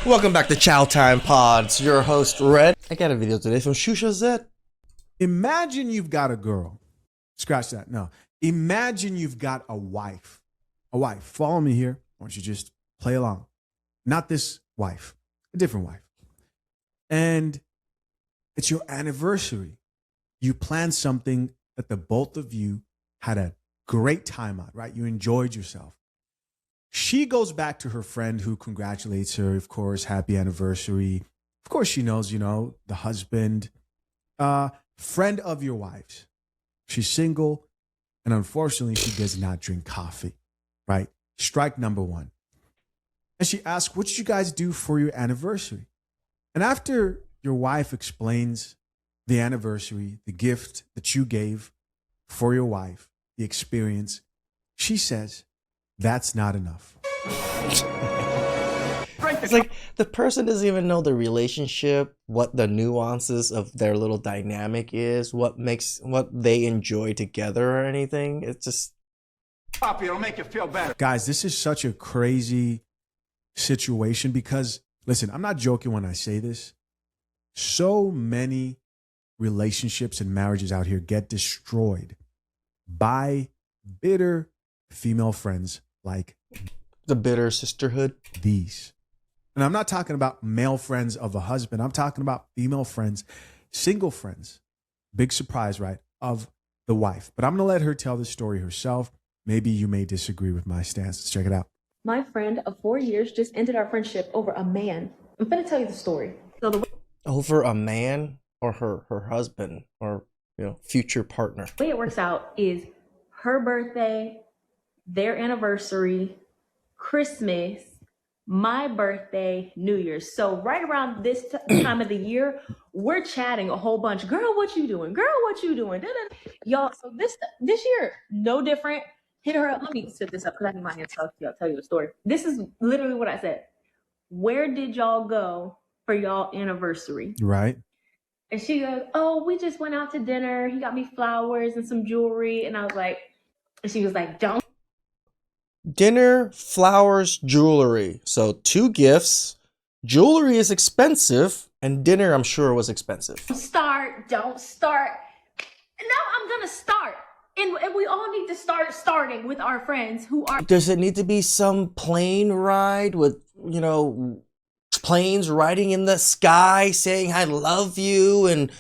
Welcome back to Chow Time Pods. Your host, Red. I got a video today from Shusha Zed. Imagine you've got a girl. Scratch that. No. Imagine you've got a wife. A wife. Follow me here. I want you to just play along. Not this wife. A different wife. And it's your anniversary. You planned something that the both of you had a great time on, right? You enjoyed yourself. She goes back to her friend who congratulates her, of course, happy anniversary. Of course, she knows, the husband, friend of your wife's. She's single, and unfortunately, she does not drink coffee, right? Strike number one. And she asks, what did you guys do for your anniversary? And after your wife explains the anniversary, the gift that you gave for your wife, the experience, she says, that's not enough. It's like the person doesn't even know the relationship, what the nuances of their little dynamic is, what they enjoy together or anything. It's just... Poppy, it'll make you feel better. Guys, this is such a crazy situation because, listen, I'm not joking when I say this. So many relationships and marriages out here get destroyed by bitter female friends like the bitter sisterhood. These. And I'm not talking about male friends of a husband. I'm talking about female friends, single friends. Big surprise, right? Of the wife. But I'm going to let her tell the story herself. Maybe you may disagree with my stance. Let's check it out. My friend of 4 years just ended our friendship over a man. I'm going to tell you the story. Over a man or her husband or, future partner. The way it works out is her birthday, their anniversary, Christmas, my birthday, New Year's. So right around this time of the year, we're chatting a whole bunch. Girl, what you doing? Girl, what you doing? Da-da. Y'all, so this year, no different. Hit her up. Let me set this up because I need my hands up. I'll tell you a story. This is literally what I said. Where did y'all go for y'all anniversary? Right. And she goes, oh, we just went out to dinner. He got me flowers and some jewelry. And I was like, and she was like, don't. Dinner, flowers, jewelry. So 2 gifts. Jewelry is expensive, and dinner, I'm sure, was expensive. Don't start. Now I'm gonna start. And we all need to start starting with our friends who are... Does it need to be some plane ride with, planes riding in the sky saying I love you and,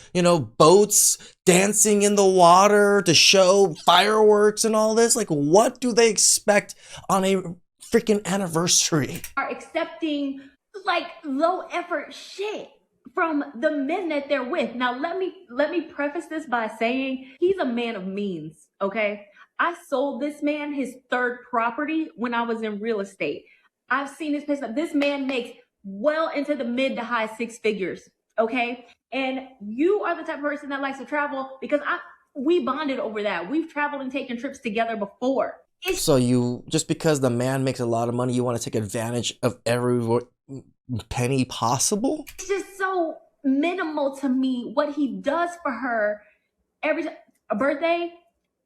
boats dancing in the water to show fireworks and all this? Like, what do they expect on a freaking anniversary? Are accepting like low effort shit from the men that they're with. Now, let me preface this by saying he's a man of means, okay? I sold this man his 3rd property when I was in real estate. I've seen his pay. This man makes well into the mid to high 6 figures, okay? And you are the type of person that likes to travel because we bonded over that. We've traveled and taken trips together before. So you, just because the man makes a lot of money, you want to take advantage of every penny possible? It's just so minimal to me what he does for her every time. A birthday,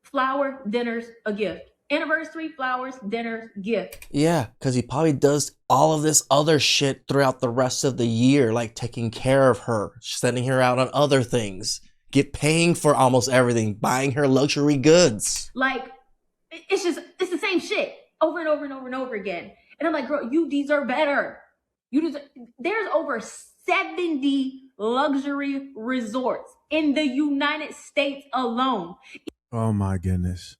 flower, dinners, a gift. Anniversary, flowers, dinners, gift. Yeah, because he probably does all of this other shit throughout the rest of the year, like taking care of her, sending her out on other things, paying for almost everything, buying her luxury goods. Like, it's the same shit over and over and over and over again. And I'm like, girl, you deserve better. There's over 70 luxury resorts in the United States alone. Oh my goodness.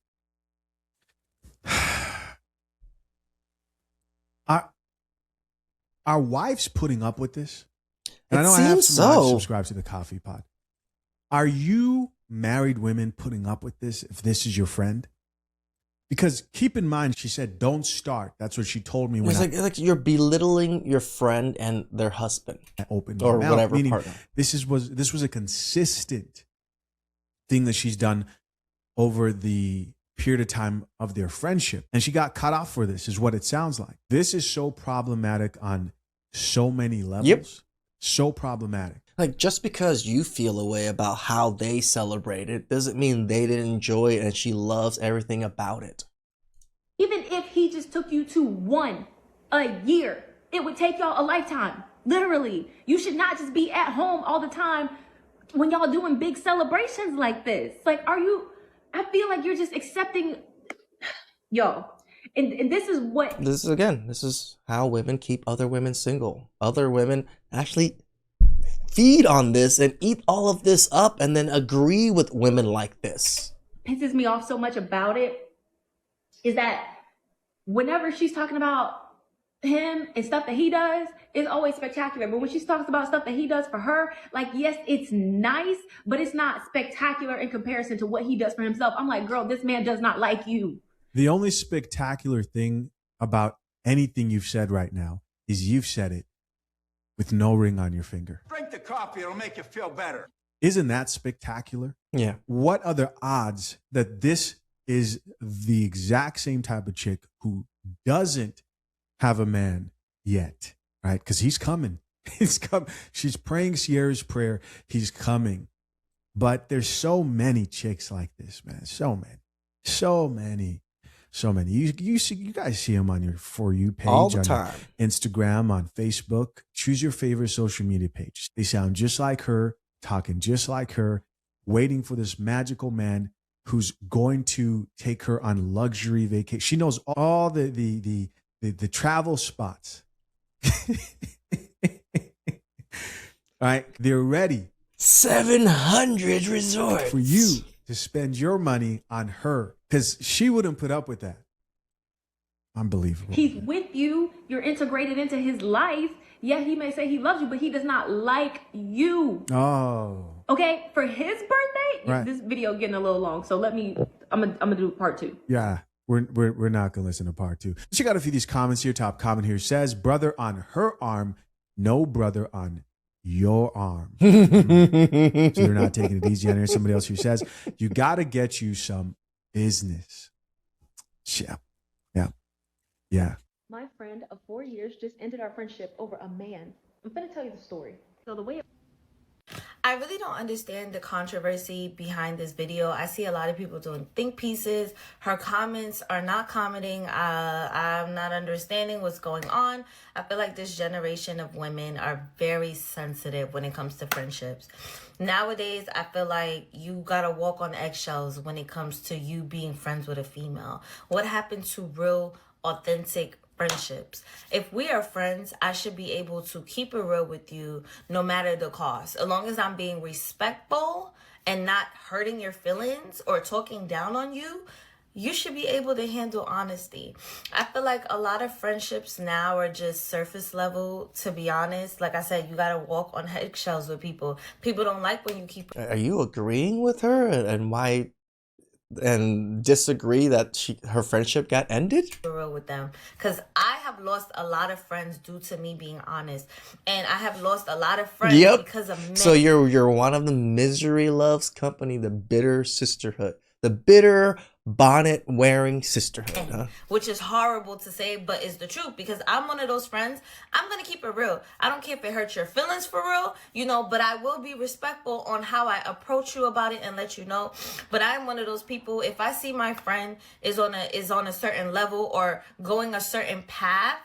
Are wives putting up with this? And I know I have some wives subscribe to the Coffee Pod. Are you married women putting up with this if this is your friend? Because keep in mind, she said, don't start. That's what she told me. When it's like you're belittling your friend and their husband. I opened or mouth, whatever meaning partner. This was a consistent thing that she's done over the period of time of their friendship. And she got cut off for this, is what it sounds like. This is so problematic on so many levels. Yep. So problematic. Like, just because you feel a way about how they celebrate it doesn't mean they didn't enjoy it and she loves everything about it. Even if he just took you to one a year, it would take y'all a lifetime. Literally. You should not just be at home all the time when y'all doing big celebrations like this. Like, I feel like you're just accepting, yo. And this This is how women keep other women single. Other women actually feed on this and eat all of this up and then agree with women like this. pisses me off so much about it is that whenever she's talking about him and stuff that he does, it's always spectacular. But when she talks about stuff that he does for her, like, yes, it's nice, but it's not spectacular in comparison to what he does for himself. I'm like, girl, this man does not like you. The only spectacular thing about anything you've said right now is you've said it with no ring on your finger. Drink the coffee, it'll make you feel better. Isn't that spectacular? Yeah. What are the odds that this is the exact same type of chick who doesn't have a man yet, right? Because he's coming. He's coming. She's praying Sierra's prayer. He's coming. But there's so many chicks like this, man. So many. You guys see them on your For You page, All the on time. Instagram, on Facebook. Choose your favorite social media page. They sound just like her, talking just like her, waiting for this magical man who's going to take her on luxury vacation. She knows all the travel spots. Right? They're ready 700 resorts. for you to spend your money on her because she wouldn't put up with that. Unbelievable. He's with you. You're integrated into his life. Yeah, he may say he loves you, but he does not like you. Oh. Okay, for his birthday, Right. this video getting a little long, so I'm gonna do part 2. Yeah. We're not gonna listen to part 2. Check out a few of these comments here. Top comment here says, brother on her arm, no brother on your arm. So they're not taking it easy on here. Somebody else who says, you gotta get you some business. Yeah. My friend of 4 years just ended our friendship over a man. I'm gonna tell you the story. So the way I really don't understand the controversy behind this video. I see a lot of people doing think pieces. Her comments are not commenting. I'm not understanding what's going on. I feel like this generation of women are very sensitive when it comes to friendships. Nowadays, I feel like you gotta walk on eggshells when it comes to you being friends with a female. What happened to real, authentic friendships? If we are friends, I should be able to keep it real with you no matter the cost. As long as I'm being respectful and not hurting your feelings or talking down on you, you should be able to handle honesty. I feel like a lot of friendships now are just surface level, to be honest. Like I said, you gotta walk on eggshells with people. People don't like when you keep Are you agreeing with her and why and disagree that her friendship got ended? real with them, because I have lost a lot of friends due to me being honest, and I have lost a lot of friends because of men. So you're one of the misery loves company, the bitter sisterhood, the bitter bonnet wearing sisterhood, huh? Which is horrible to say, but it's the truth, because I'm one of those friends. I'm gonna keep it real. I don't care if it hurts your feelings for real, but I will be respectful on how I approach you about it and let you know. But I'm one of those people, if I see my friend is on a certain level or going a certain path,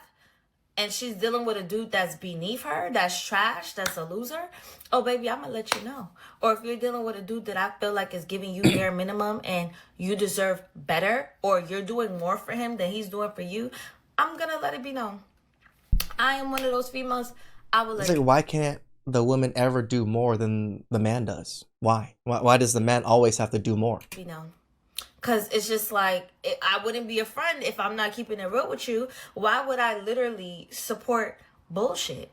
and she's dealing with a dude that's beneath her, that's trash, that's a loser, oh, baby, I'm going to let you know. Or if you're dealing with a dude that I feel like is giving you bare minimum and you deserve better, or you're doing more for him than he's doing for you, I'm going to let it be known. I am one of those females, I will let It's like, why can't the woman ever do more than the man does? Why? Why does the man always have to do more? be known. Because it's just like, I wouldn't be a friend if I'm not keeping it real with you. Why would I literally support bullshit?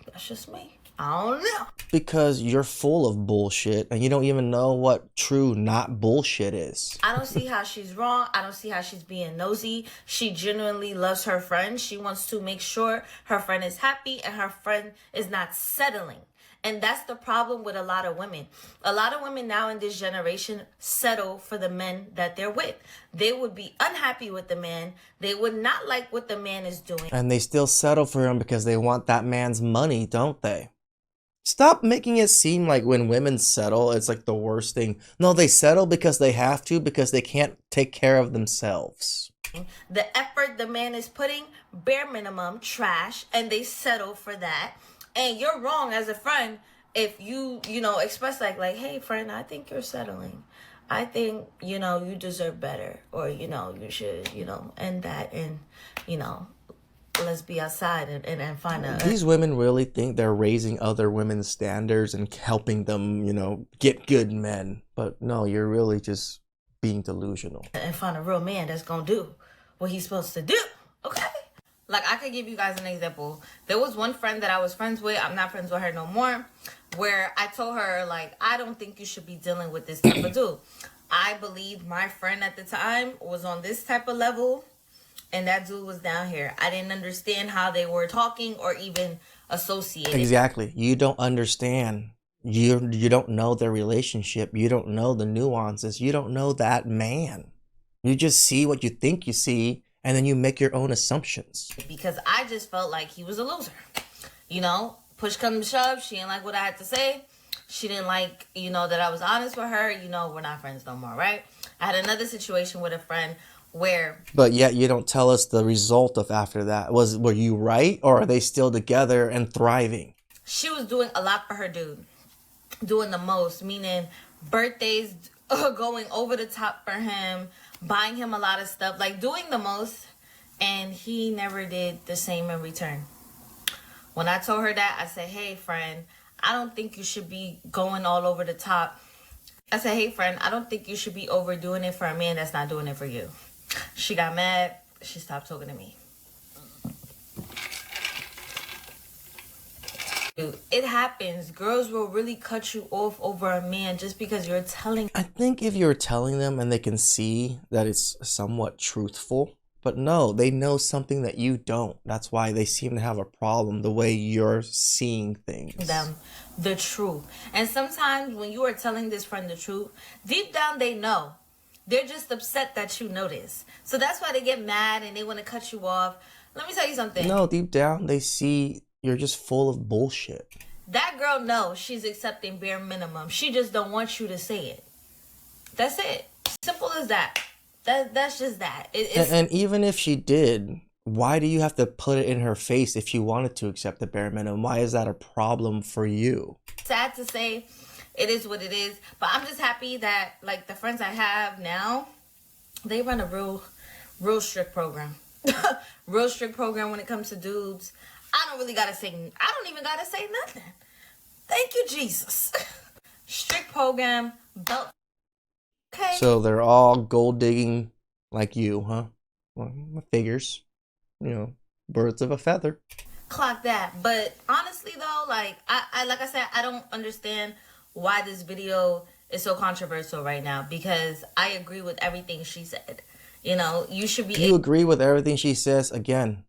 That's just me. I don't know. Because you're full of bullshit and you don't even know what true not bullshit is. I don't see how she's wrong. I don't see how she's being nosy. She genuinely loves her friend. She wants to make sure her friend is happy and her friend is not settling. And that's the problem with a lot of women. A lot of women now in this generation settle for the men that they're with. They would be unhappy with the man. They would not like what the man is doing. And they still settle for him because they want that man's money, don't they? Stop making it seem like when women settle, it's like the worst thing. No, they settle because they have to, because they can't take care of themselves. The effort the man is putting, bare minimum, trash, and they settle for that. And you're wrong as a friend if you express like, hey, friend, I think you're settling. I think, you deserve better. Or, you should, end that and, let's be outside and find a... These women really think they're raising other women's standards and helping them, get good men. But no, you're really just being delusional. And find a real man that's gonna do what he's supposed to do, okay? Like, I could give you guys an example. There was one friend that I was friends with, I'm not friends with her no more, where I told her, like, I don't think you should be dealing with this type of dude. I believed my friend at the time was on this type of level, and that dude was down here. I didn't understand how they were talking or even associated. Exactly. You don't understand. You don't know their relationship. You don't know the nuances. You don't know that man. You just see what you think you see, and then you make your own assumptions. Because I just felt like he was a loser. Push come to shove, she didn't like what I had to say. She didn't like, that I was honest with her. We're not friends no more, right? I had another situation with a friend where... But yet you don't tell us the result of after that. Were you right, or are they still together and thriving? She was doing a lot for her dude. Doing the most, meaning birthdays, going over the top for him, buying him a lot of stuff, like doing the most, and he never did the same in return. When I told her that, I said, hey, friend, I don't think you should be going all over the top. I said, hey, friend, I don't think you should be overdoing it for a man that's not doing it for you. She got mad. She stopped talking to me. It happens. Girls will really cut you off over a man just because you're telling. I think if you're telling them and they can see that it's somewhat truthful, but no, they know something that you don't. That's why they seem to have a problem the way you're seeing things. Them the truth. And sometimes when you are telling this friend the truth, deep down they know. They're just upset that you know this. So that's why they get mad and they want to cut you off. Let me tell you something. No, deep down they see you're just full of bullshit. That girl knows she's accepting bare minimum. She just don't want you to say it. That's it. Simple as that. That's just that. And even if she did, why do you have to put it in her face if you wanted to accept the bare minimum? Why is that a problem for you? Sad to say, it is what it is. But I'm just happy that, like, the friends I have now, they run a real strict program. Real strict program when it comes to dudes. I don't even gotta say nothing. Thank you, Jesus. Strict program, belt. Okay. So they're all gold digging like you, huh? Well, figures. Birds of a feather. Clock that. But honestly though, like I said, I don't understand why this video is so controversial right now, because I agree with everything she said. You should be... You agree with everything she says? Again,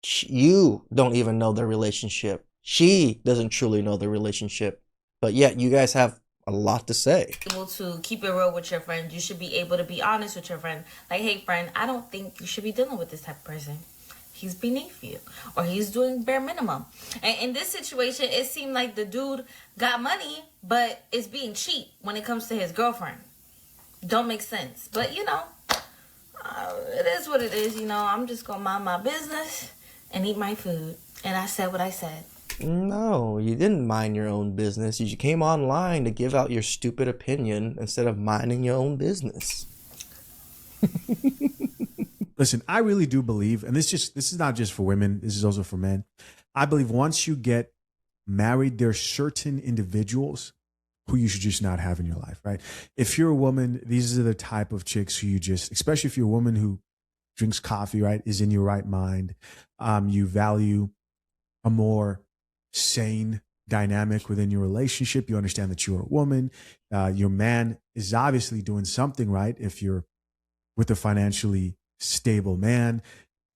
you don't even know their relationship. She doesn't truly know their relationship. But yet you guys have a lot to say. Able to keep it real with your friend. You should be able to be honest with your friend. Like, hey friend, I don't think you should be dealing with this type of person. He's beneath you, or he's doing bare minimum. And in this situation, it seemed like the dude got money, but is being cheap when it comes to his girlfriend. Don't make sense. But it is what it is. I'm just gonna mind my business and eat my food. And I said what I said. No, you didn't mind your own business. You came online to give out your stupid opinion instead of minding your own business. Listen, I really do believe, and this is not just for women, this is also for men. I believe once you get married, there are certain individuals who you should just not have in your life, right? If you're a woman, these are the type of chicks who you just, especially if you're a woman who drinks coffee, right, is in your right mind, you value a more sane dynamic within your relationship. You understand that you're a woman. Your man is obviously doing something right if you're with a financially stable man.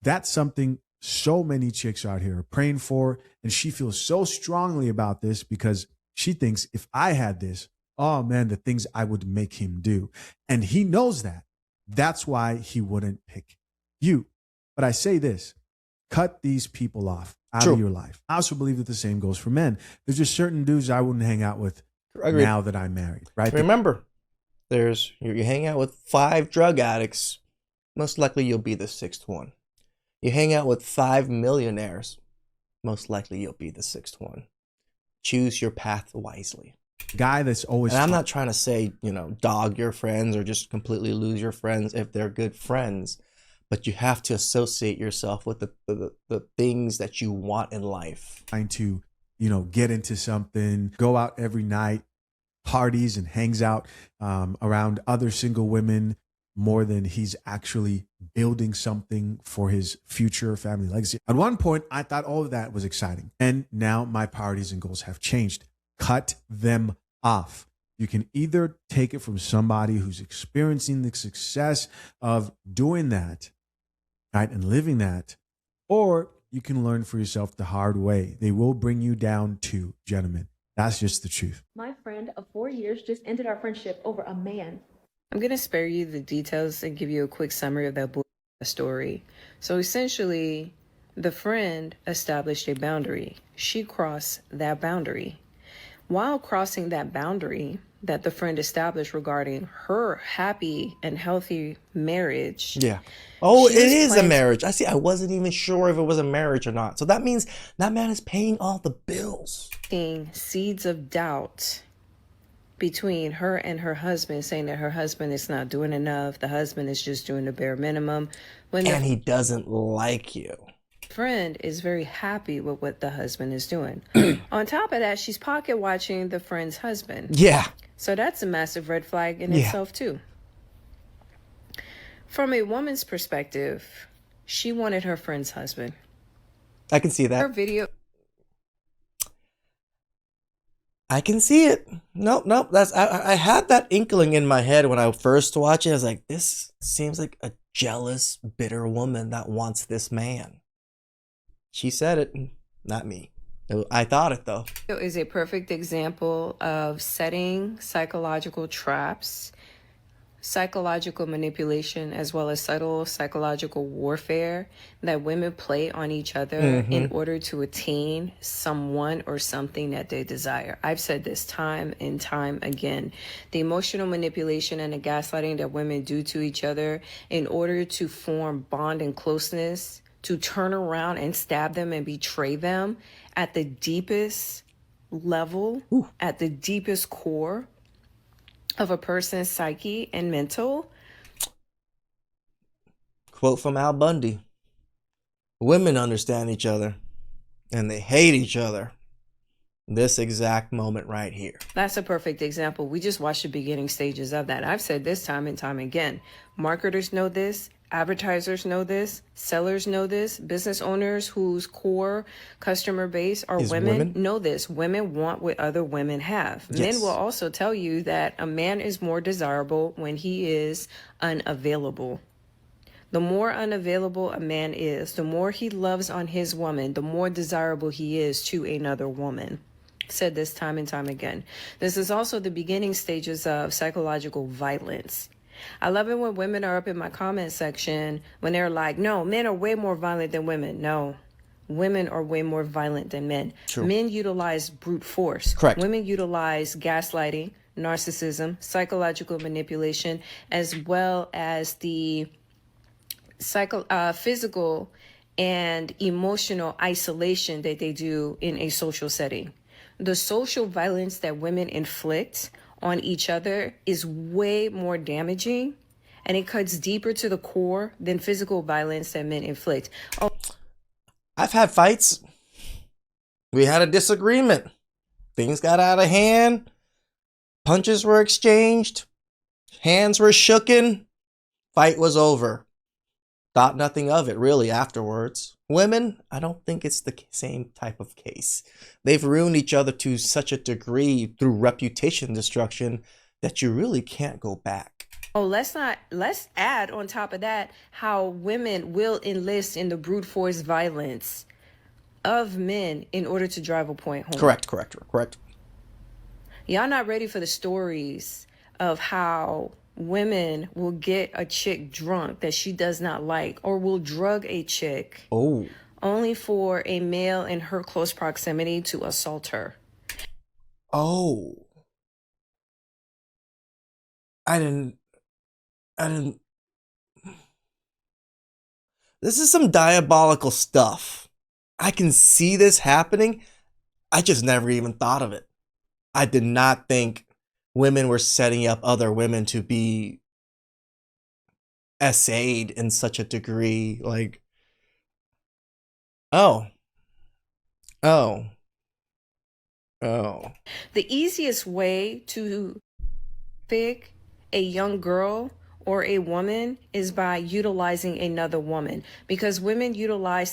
That's something so many chicks out here are praying for. And she feels so strongly about this because she thinks, if I had this, oh man, the things I would make him do. And he knows that. That's why he wouldn't pick you. But I say this, cut these people off. out True. of your life. I also believe that the same goes for men. There's just certain dudes I wouldn't hang out with Agreed. now that I'm married, right? Remember, you hang out with 5 drug addicts, most likely you'll be the 6th one. You hang out with 5 millionaires, most likely you'll be the 6th one. Choose your path wisely. Guy that's always. And I'm not trying to say, dog your friends or just completely lose your friends if they're good friends, but you have to associate yourself with the things that you want in life. trying to, get into something, go out every night, parties and hangs out around other single women more than he's actually building something for his future family legacy. At one point, I thought all of that was exciting. And now my priorities and goals have changed. Cut them off. You can either take it from somebody who's experiencing the success of doing that, right, and living that, or you can learn for yourself the hard way. They will bring you down too, gentlemen. That's just the truth. My friend of 4 years just ended our friendship over a man. I'm going to spare you the details and give you a quick summary of that story. So essentially, the friend established a boundary. She crossed that boundary. While crossing that boundary that the friend established regarding her happy and healthy marriage. Yeah. Oh, She it was is a planning- marriage. I see. I wasn't even sure if it was a marriage or not. So that means that man is paying all the bills. Seeds of doubt between her and her husband, saying that her husband is not doing enough. The husband is just doing the bare minimum. When And the he doesn't like you. friend is very happy with what the husband is doing. On top of that, she's pocket watching the friend's husband. Yeah. So that's a massive red flag in Yeah. itself too. From a woman's perspective, she wanted her friend's husband. I can see Her that. video I can see it. Nope. I had that inkling in my head when I first watched it. I was like, this seems like a jealous, bitter woman that wants this man. She said it, not me. I thought it though. is a perfect example of setting psychological traps, psychological manipulation, as well as subtle psychological warfare that women play on each other in order to attain someone or something that they desire. I've said this time and time again. The emotional manipulation and the gaslighting that women do to each other in order to form bond and closeness, to turn around and stab them and betray them at the deepest level, at the deepest core of a person's psyche and mental. Quote from Al Bundy. Women understand each other and they hate each other. This exact moment right here. That's a perfect example. We just watched the beginning stages of that. I've said this time and time again. Marketers know this. Advertisers know this. Sellers know this. Business owners whose core customer base are women know this. Women want what other women have. Yes. Men will also tell you that a man is more desirable when he is unavailable. The more unavailable a man is, the more he loves on his woman, the more desirable he is to another woman. Said this time and time again. This is also the beginning stages of psychological violence. I love it when women are up in my comment section when they're like, no, men are way more violent than women. No, women are way more violent than men. True. Men utilize brute force. Correct. Women utilize gaslighting, narcissism, psychological manipulation, as well as the physical and emotional isolation that they do in a social setting. The social violence that women inflict on each other is way more damaging, and it cuts deeper to the core than physical violence that men inflict. Oh, I've had fights. We had a disagreement. Things got out of hand. Punches were exchanged. Hands were shooken. Fight was over. Thought nothing of it really afterwards. Women, I don't think it's the same type of case. They've ruined each other to such a degree through reputation destruction that you really can't go back. let's add on top of that how women will enlist in the brute force violence of men in order to drive a point home. Correct. Y'all not ready for the stories of how women will get a chick drunk that she does not like, or will drug a chick, Oh. only for a male in her close proximity to assault her. Oh, I didn't. I didn't. This is some diabolical stuff. I can see this happening. I just never even thought of it. I did not think women were setting up other women to be essayed in such a degree. Like, oh, oh, oh. The easiest way to pick a young girl or a woman is by utilizing another woman, because women utilize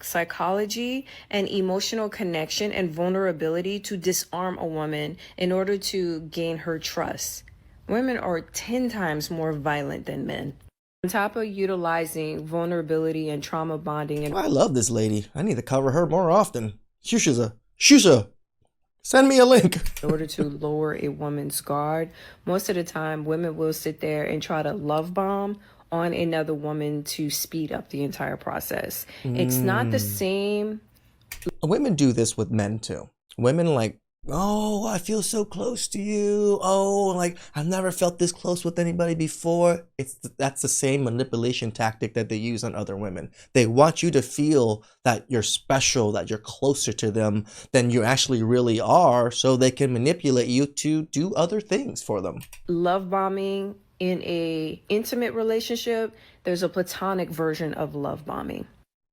psychology and emotional connection and vulnerability to disarm a woman in order to gain her trust. Women are 10 times more violent than men. On top of utilizing vulnerability and trauma bonding and I love this lady. I need to cover her more often. Shusha, send me a link. in order to lower a woman's guard, most of the time women will sit there and try to love bomb on another woman to speed up the entire process. It's not the same. Women do this with men too. Women like, oh, I feel so close to you. Oh, like I've never felt this close with anybody before. That's the same manipulation tactic that they use on other women. They want you to feel that you're special, that you're closer to them than you actually really are, so they can manipulate you to do other things for them. Love bombing in a intimate relationship. There's a platonic version of love bombing.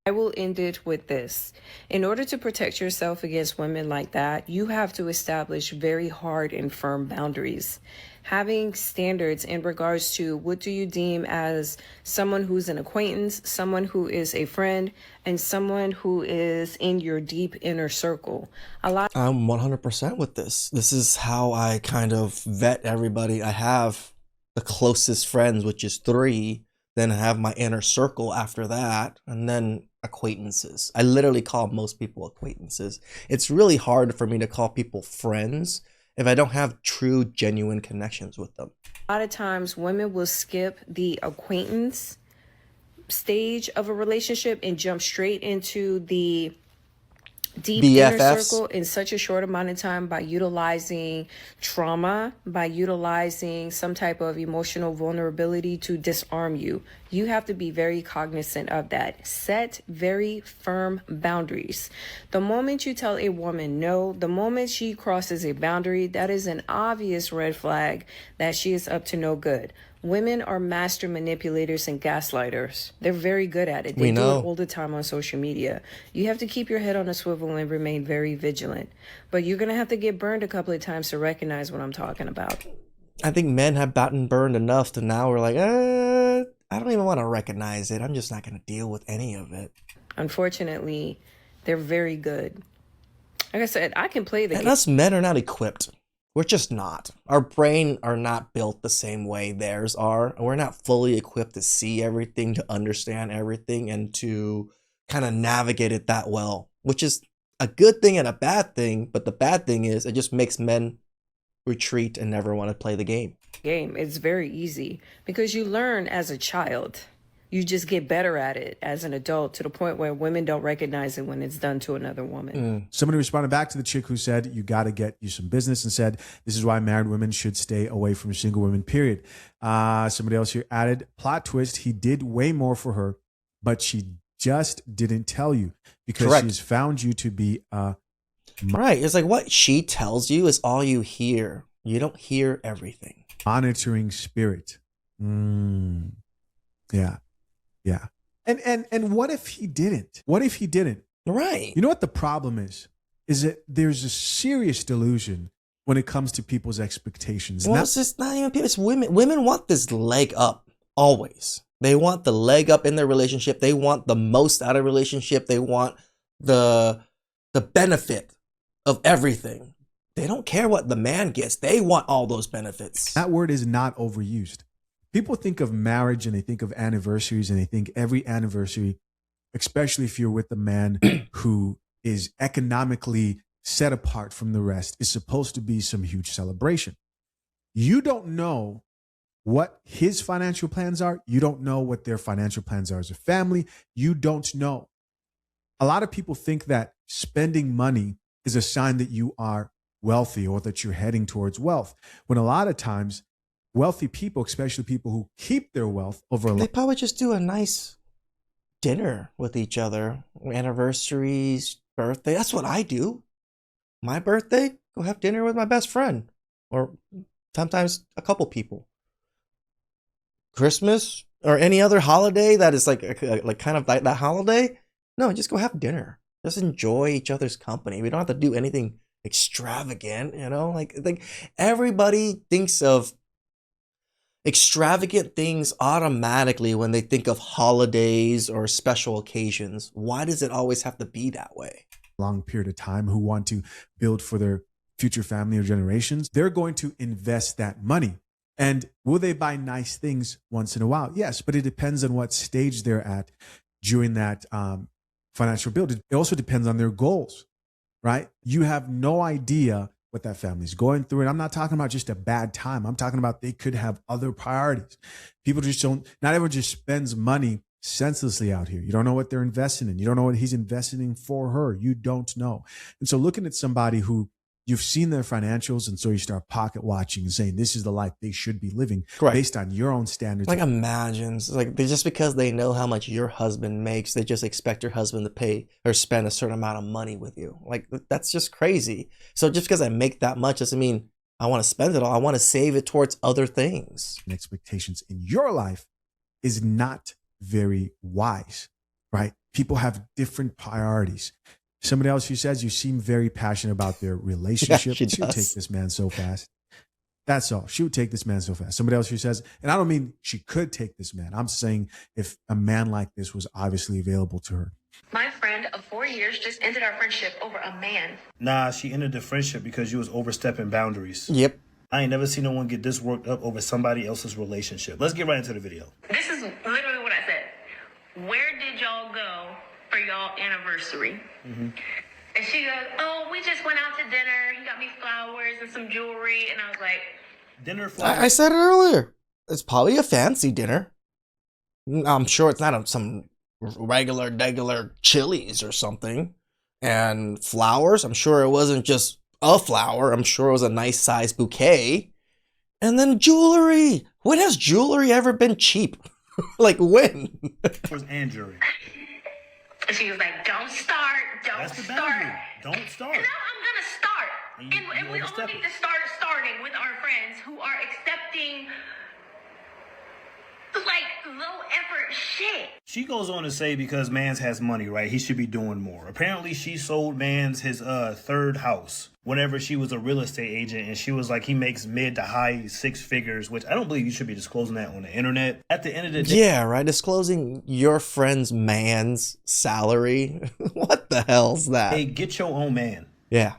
I will end it with this. In order to protect yourself against women like that, you have to establish very hard and firm boundaries. Having standards in regards to what do you deem as someone who's an acquaintance, someone who is a friend, and someone who is in your deep inner circle. I'm 100% with this. This is how I kind of vet everybody. I have the closest friends, which is 3, then I have my inner circle after that, and then acquaintances. I literally call most people acquaintances. It's really hard for me to call people friends if I don't have true, genuine connections with them. A lot of times women will skip the acquaintance stage of a relationship and jump straight into the deep inner BFFs. circle in such a short amount of time by utilizing trauma, by utilizing some type of emotional vulnerability to disarm you. You have to be very cognizant of that. Set very firm boundaries. The moment you tell a woman no, the moment she crosses a boundary, that is an obvious red flag that she is up to no good. Women are master manipulators and gaslighters. They're very good at it. They do it all the time on social media. You have to keep your head on a swivel and remain very vigilant. But you're going to have to get burned a couple of times to recognize what I'm talking about. I think men have gotten burned enough to now we're like, I don't even want to recognize it. I'm just not going to deal with any of it. Unfortunately, they're very good. Like I said, I can play the game. And us men are not equipped. We're just not. Our brain are not built the same way theirs are. We're not fully equipped to see everything, to understand everything, and to kind of navigate it that well, which is a good thing and a bad thing. But the bad thing is it just makes men retreat and never want to play the game. It's very easy because you learn as a child. You just get better at it as an adult to the point where women don't recognize it when it's done to another woman. Somebody responded back to the chick who said, you got to get you some business, and said, this is why married women should stay away from single women, period. Somebody else here added, plot twist, he did way more for her, but she just didn't tell you because Correct. she's found you to be Right. It's like what she tells you is all you hear. You don't hear everything. monitoring spirit. Yeah. Yeah. And what if he didn't? What if he didn't? Right. You know what the problem is? Is that there's a serious delusion when it comes to people's expectations. Well, it's just not even people. It's women. Women want this leg up always. They want the leg up in their relationship. They want the most out of relationship. They want the benefit of everything. They don't care what the man gets. They want all those benefits. That word is not overused. People think of marriage and they think of anniversaries, and they think every anniversary, especially if you're with a man who is economically set apart from the rest, is supposed to be some huge celebration. You don't know what his financial plans are. You don't know what their financial plans are as a family. You don't know. A lot of people think that spending money is a sign that you are wealthy or that you're heading towards wealth, when a lot of times wealthy people, especially people who keep their wealth over a They probably just do a nice dinner with each other, anniversaries, birthday. That's what I do. My birthday, go have dinner with my best friend, or sometimes a couple people. Christmas or any other holiday that is like kind of like that holiday. No, just go have dinner. Just enjoy each other's company. We don't have to do anything extravagant, you know? Like everybody thinks of extravagant things automatically when they think of holidays or special occasions. Why does it always have to be that way? long period of time, who want to build for their future family or generations, they're going to invest that money. And will they buy nice things once in a while? Yes, but it depends on what stage they're at during that financial build. It also depends on their goals, right? You have no idea what that family's going through. And I'm not talking about just a bad time. I'm talking about they could have other priorities. People just don't, not everyone just spends money senselessly out here. You don't know what they're investing in. You don't know what he's investing in for her. You don't know. And so looking at somebody who you've seen their financials, and so you start pocket watching and saying this is the life they should be living based on your own standards. Like imagine, like just because they know how much your husband makes, they just expect your husband to pay or spend a certain amount of money with you. Like that's just crazy. So just because I make that much doesn't mean I want to spend it all. I want to save it towards other things. And expectations in your life is not very wise, right? People have different priorities. Somebody else who says you seem very passionate about their relationship. Yeah, she would take this man so fast. That's all. She would take this man so fast. Somebody else who says, and I don't mean she could take this man. I'm saying if a man like this was obviously available to her. My friend of 4 years just ended our friendship over a man. Nah, she ended the friendship because you was overstepping boundaries. Yep. I ain't never seen no one get this worked up over somebody else's relationship. Let's get right into the video. This is literally what I said. Where did y'all go for y'all anniversary? Mm-hmm. And she goes, oh, we just went out to dinner. He got me flowers and some jewelry. And I was like, dinner flowers. I said it earlier. It's probably a fancy dinner. I'm sure it's not some regular Chili's or something. And flowers, I'm sure it wasn't just a flower. I'm sure it was a nice size bouquet. And then jewelry. When has jewelry ever been cheap? Like when? And jewelry. And she was like, don't start, That's the boundary. Don't start. And now I'm going to start. And we all need to start starting with our friends who are accepting like low effort shit. She goes on to say because Mans has money, right? He should be doing more. Apparently she sold Mans his third house whenever she was a real estate agent, and she was like, he makes mid to high six figures, which I don't believe you should be disclosing that on the internet. At the end of the day, yeah, right. Disclosing your friend's man's salary. What the hell's that? Hey, get your own man. Yeah.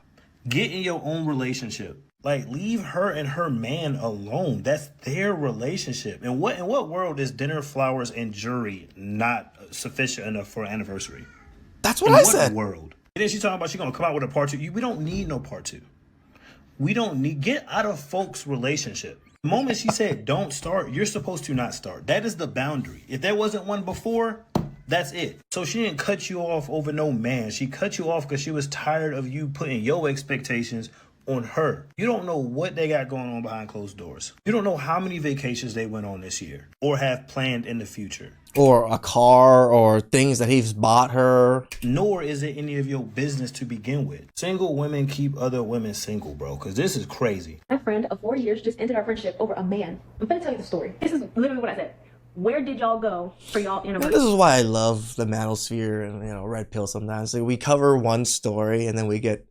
Get in your own relationship. Like, leave her and her man alone. That's their relationship. And in what world is dinner, flowers, and jewelry not sufficient enough for an anniversary? That's what I said. In what world? And then she's talking about she's going to come out with a part two. We don't need no part two. We don't need... Get out of folks' relationship. The moment she said, don't start, you're supposed to not start. That is the boundary. If there wasn't one before... That's it. So she didn't cut you off over no man. She cut you off because she was tired of you putting your expectations on her. You don't know what they got going on behind closed doors. You don't know how many vacations they went on this year or have planned in the future. Or a car or things that he's bought her. Nor is it any of your business to begin with. Single women keep other women single, bro, because this is crazy. My friend of 4 years just ended our friendship over a man. I'm gonna tell you the story. This is literally what I said. Where did y'all go for y'all anniversary? This is why I love the manosphere and Red Pill sometimes. Like, we cover one story and then we get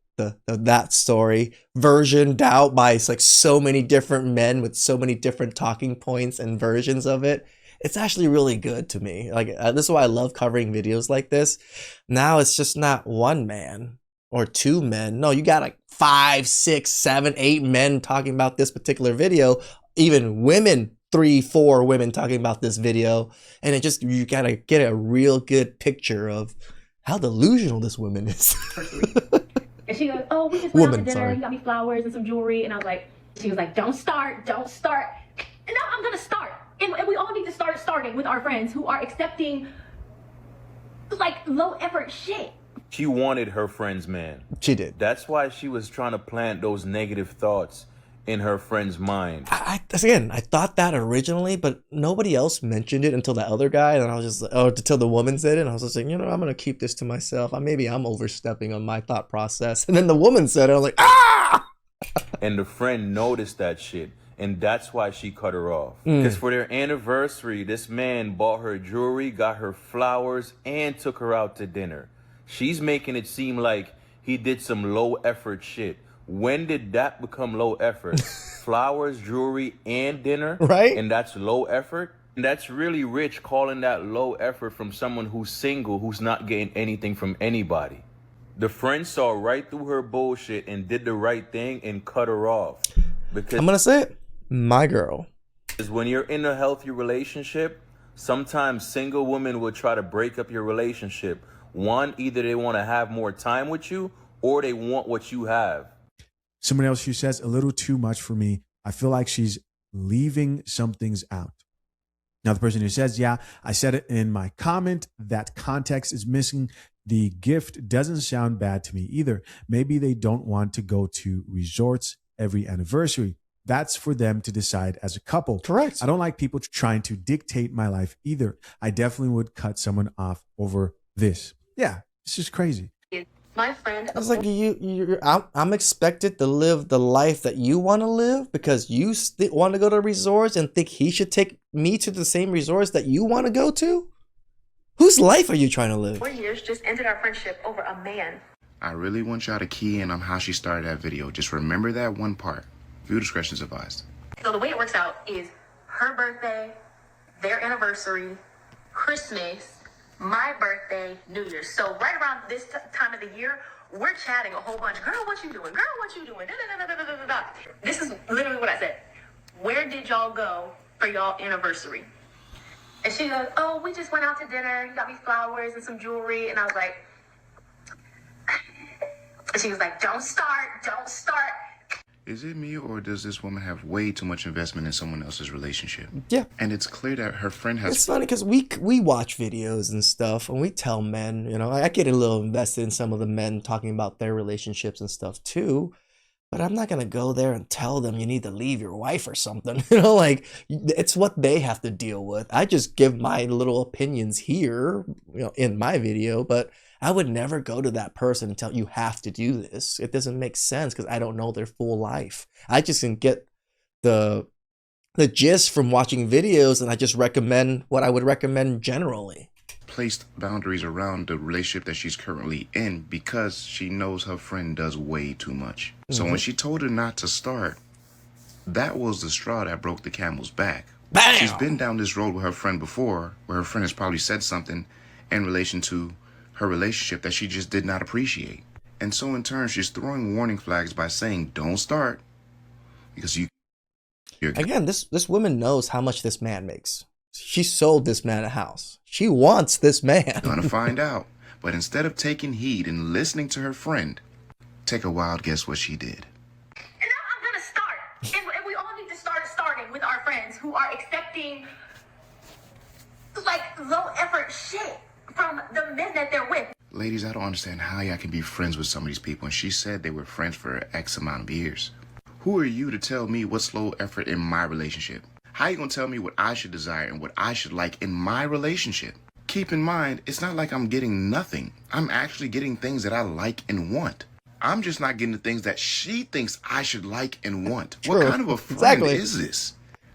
that story versioned out by like so many different men with so many different talking points and versions of it. It's actually really good to me. Like this is why I love covering videos like this. Now it's just not one man or two men. No, you got like 5, 6, 7, 8 men talking about this particular video. Even women, 3, 4 women talking about this video. And it just, you gotta get a real good picture of how delusional this woman is. And she goes, oh, we just went out to dinner. He got me flowers and some jewelry. And I was like, she was like, don't start. And now I'm going to start. And we all need to start starting with our friends who are accepting like low effort shit She wanted her friend's man. She did. That's why she was trying to plant those negative thoughts in her friend's mind. Again, I thought that originally, but nobody else mentioned it until the other guy, and I was just like, oh, until the woman said it, and I was just like, I'm gonna keep this to myself. Maybe I'm overstepping on my thought process. And then the woman said it, I was like, ah! And the friend noticed that shit, and that's why she cut her off. Because for their anniversary, this man bought her jewelry, got her flowers, and took her out to dinner. She's making it seem like he did some low effort shit. When did that become low effort? Flowers, jewelry, and dinner? Right? And that's low effort? And that's really rich, calling that low effort from someone who's single, who's not getting anything from anybody. The friend saw right through her bullshit and did the right thing and cut her off. Because I'm gonna say it. My girl. when you're in a healthy relationship, sometimes single women will try to break up your relationship. One, either they want to have more time with you or they want what you have. Someone else who says, a little too much for me. I feel like she's leaving some things out. Now, the person who says, yeah, I said it in my comment, that context is missing. The gift doesn't sound bad to me either. Maybe they don't want to go to resorts every anniversary. That's for them to decide as a couple. Correct. I don't like people trying to dictate my life either. I definitely would cut someone off over this. Yeah, it's just crazy. My friend. It's like I'm expected to live the life that you want to live because you want to go to resorts and think he should take me to the same resorts that you want to go to? Whose life are you trying to live? 4 years just ended our friendship over a man. I really want y'all to key in on how she started that video. Just remember that one part. View discretion is advised. So the way it works out is her birthday, their anniversary, Christmas, my birthday, New Year's. So right around this time of the year, we're chatting a whole bunch. Girl, what you doing? Girl, what you doing? Da-da-da-da-da-da-da. This is literally what I said. Where did y'all go for y'all anniversary? And she goes, oh, we just went out to dinner. You got me flowers and some jewelry. And I was like, and she was like, don't start. Is it me, or does this woman have way too much investment in someone else's relationship? Yeah. And it's clear that her friend has... It's funny because we watch videos and stuff, and we tell men, I get a little invested in some of the men talking about their relationships and stuff too, but I'm not going to go there and tell them you need to leave your wife or something. Like, it's what they have to deal with. I just give my little opinions here, in my video, but I would never go to that person and tell you have to do this. It doesn't make sense because I don't know their full life. I just can get the gist from watching videos, and I just recommend what I would recommend generally. Placed boundaries around the relationship that she's currently in because she knows her friend does way too much. So when she told her not to start, that was the straw that broke the camel's back. Bam! She's been down this road with her friend before, where her friend has probably said something in relation to her relationship that she just did not appreciate. And so in turn, she's throwing warning flags by saying, don't start, because you're... Again, this woman knows how much this man makes. She sold this man a house. She wants this man. Gonna find out. But instead of taking heed and listening to her friend, take a wild guess what she did. And now I'm gonna start. And we all need to start starting with our friends who are accepting like low effort shit from the men that they're with. Ladies, I don't understand how y'all can be friends with some of these people. And she said they were friends for X amount of years. Who are you to tell me what's low effort in my relationship? How you gonna tell me what I should desire and what I should like in my relationship? Keep in mind, it's not like I'm getting nothing. I'm actually getting things that I like and want. I'm just not getting the things that she thinks I should like and want. True. What kind of a friend is this?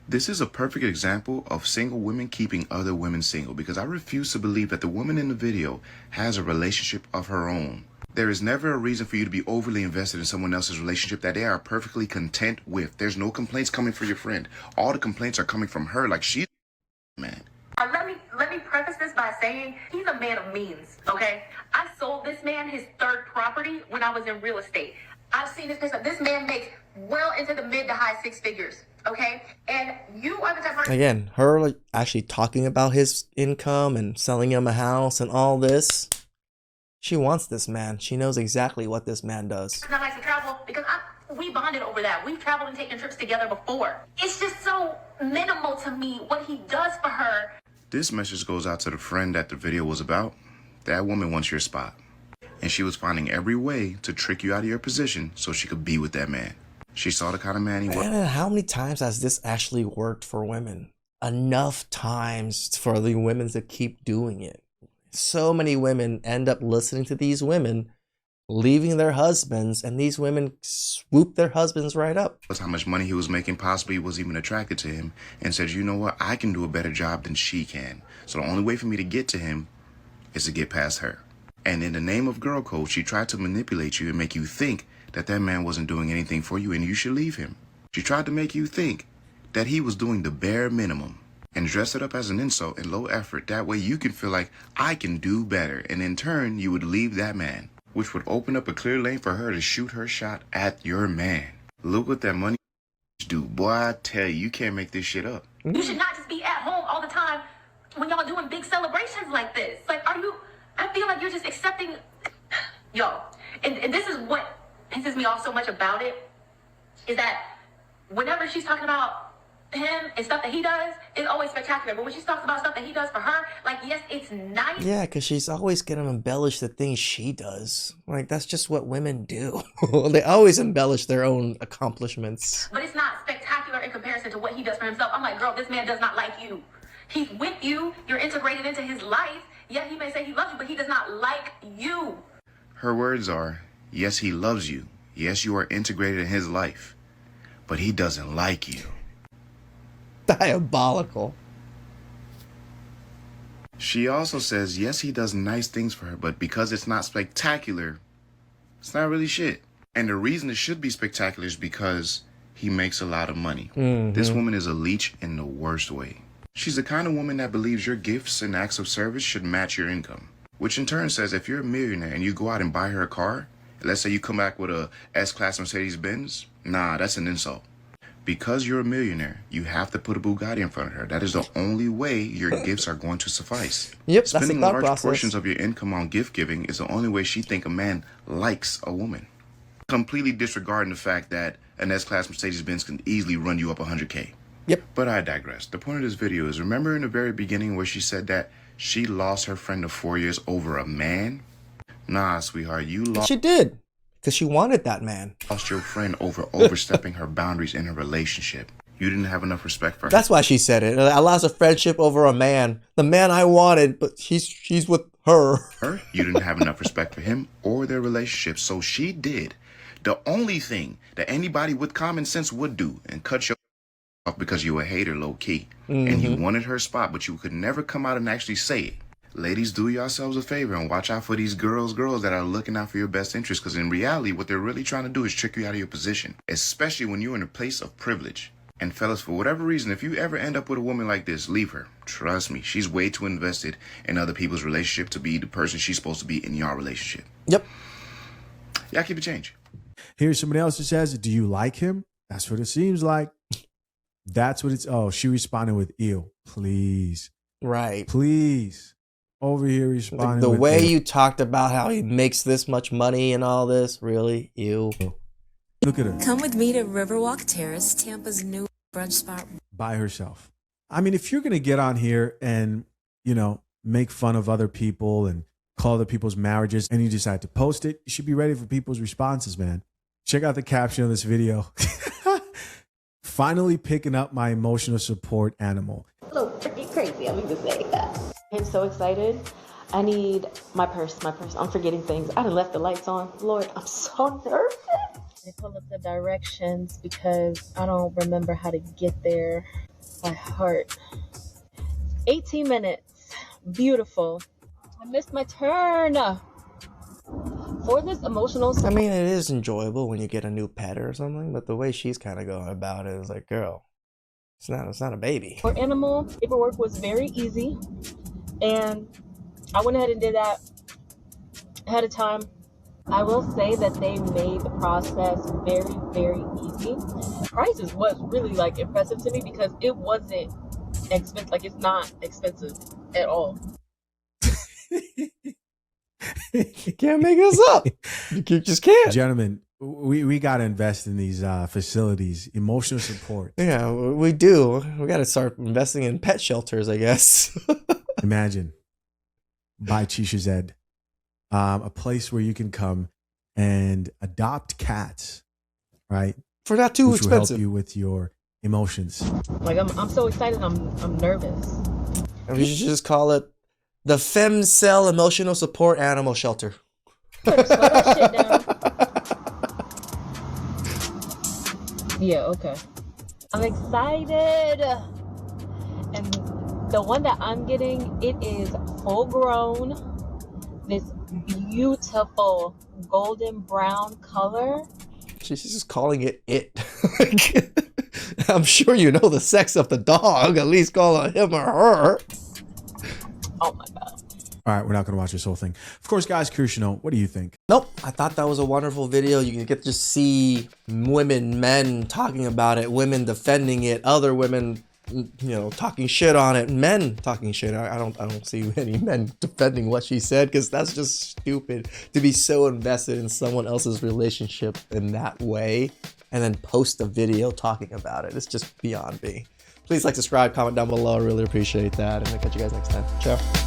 This is a perfect example of single women keeping other women single, because I refuse to believe that the woman in the video has a relationship of her own. There is never a reason for you to be overly invested in someone else's relationship that they are perfectly content with. There's no complaints coming from your friend. All the complaints are coming from her, like she's man. Let me preface this by saying he's a man of means, okay? I sold this man his third property when I was in real estate. I've seen this person. This man makes well into the mid to high six figures, okay? And you are the type of person... Again, her like actually talking about his income and selling him a house and all this. She wants this man. She knows exactly what this man does. I like to travel because we bonded over that. We've traveled and taken trips together before. It's just so minimal to me what he does for her. This message goes out to the friend that the video was about. That woman wants your spot. and she was finding every way to trick you out of your position so she could be with that man. She saw the kind of man he was. Man, how many times has this actually worked for women? Enough times for the women to keep doing it. So many women end up listening to these women, leaving their husbands, and these women swoop their husbands right up. Was how much money he was making, possibly was even attracted to him, and said, you know what, I can do a better job than she can. So the only way for me to get to him is to get past her. And in the name of girl code, she tried to manipulate you and make you think that that man wasn't doing anything for you and you should leave him. She tried to make you think that he was doing the bare minimum and dress it up as an insult and low effort. That way you can feel like I can do better. And in turn, you would leave that man, which would open up a clear lane for her to shoot her shot at your man. Look what that money do. Boy, I tell you, you can't make this shit up. You should not just be at home all the time when y'all doing big celebrations like this. Like, I feel like you're just accepting, yo. And this is what pisses me off so much about it, is that whenever she's talking about him and stuff that he does, it's always spectacular. But when she talks about stuff that he does for her, like, yes, it's nice. Yeah, because she's always going to embellish the things she does. Like, that's just what women do. They always embellish their own accomplishments. But it's not spectacular in comparison to what he does for himself. I'm like, girl, this man does not like you. He's with you. You're integrated into his life. Yeah, he may say he loves you, but he does not like you. Her words are, yes, he loves you. Yes, you are integrated in his life. But he doesn't like you. Diabolical. She also says, yes, he does nice things for her, but because it's not spectacular, it's not really shit. And the reason it should be spectacular is because he makes a lot of money. This woman is a leech in the worst way. She's the kind of woman that believes your gifts and acts of service should match your income, which in turn says if you're a millionaire and you go out and buy her a car, let's say you come back with a S-Class Mercedes-Benz, nah, that's an insult. Because you're a millionaire, you have to put a Bugatti in front of her. That is the only way your gifts are going to suffice. Yep, Spending that's the thought large process. portions of your income on gift giving is the only way she think a man likes a woman. Completely disregarding the fact that an S-Class Mercedes-Benz can easily run you up 100K. Yep. But I digress. The point of this video is, remember in the very beginning where she said that she lost her friend of 4 years over a man? Nah, sweetheart, you lost. She did. Because she wanted that man. Lost your friend over overstepping her boundaries in a relationship. You didn't have enough respect for her. That's why she said it. I lost a friendship over a man. The man I wanted, but she's with her. You didn't have enough respect for him or their relationship, so she did the only thing that anybody with common sense would do and cut you off because you were a hater low-key. And you wanted her spot, but you could never come out and actually say it. Ladies, do yourselves a favor and watch out for these girls that are looking out for your best interest, because in reality, what they're really trying to do is trick you out of your position, especially when you're in a place of privilege. And fellas, for whatever reason, if you ever end up with a woman like this, leave her. Trust me, she's way too invested in other people's relationship to be the person she's supposed to be in your relationship. Yep. Y'all keep it change. Here's somebody else who says, do you like him? That's what it seems like. That's what it's. Oh, she responded with, ew. Please. Right. Please. Over here responding The with way ew. you talked about how he makes this much money and all this, really? Ew. Look at her. Come with me to Riverwalk Terrace, Tampa's new brunch spot. By herself. I mean, if you're going to get on here and, make fun of other people and call other people's marriages and you decide to post it, you should be ready for people's responses, man. Check out the caption of this video. Finally picking up my emotional support animal. A little freaking crazy, I'm gonna say that. I'm so excited. I need my purse. I'm forgetting things. I done left the lights on. Lord, I'm so nervous. I pull up the directions because I don't remember how to get there by heart. 18 minutes. Beautiful. I missed my turn. For this emotional I mean, it is enjoyable when you get a new pet or something, but the way she's kind of going about it is like, girl, it's not a baby. for animal paperwork was very easy, and I went ahead and did that ahead of time. I will say that they made the process very, very easy. Prices was really impressive to me because it wasn't expensive. It's not expensive at all. You can't make us up. You just can't. Gentlemen, we got to invest in these facilities, emotional support. Yeah, we do. We got to start investing in pet shelters, I guess. Imagine. By Chisha's Ed. a place where you can come and adopt cats, right? For not too Which will help expensive. you with your emotions. Like I'm so excited. I'm nervous. And we should just call it the Femcell Emotional Support Animal Shelter. Better slow that shit down. Yeah, okay. I'm excited. And the one that I'm getting, it is full grown. This beautiful golden brown color. She's just calling it. I'm sure you know the sex of the dog. At least call it him or her. Oh my God. All right, we're not going to watch this whole thing. Of course, guys, curious to know, what do you think? Nope. I thought that was a wonderful video. You can get to see women, men talking about it, women defending it, other women, you know, talking shit on it, men talking shit. I don't see any men defending what she said, because that's just stupid to be so invested in someone else's relationship in that way and then post a video talking about it. It's just beyond me. Please like, subscribe, comment down below. I really appreciate that. And I'll catch you guys next time. Ciao.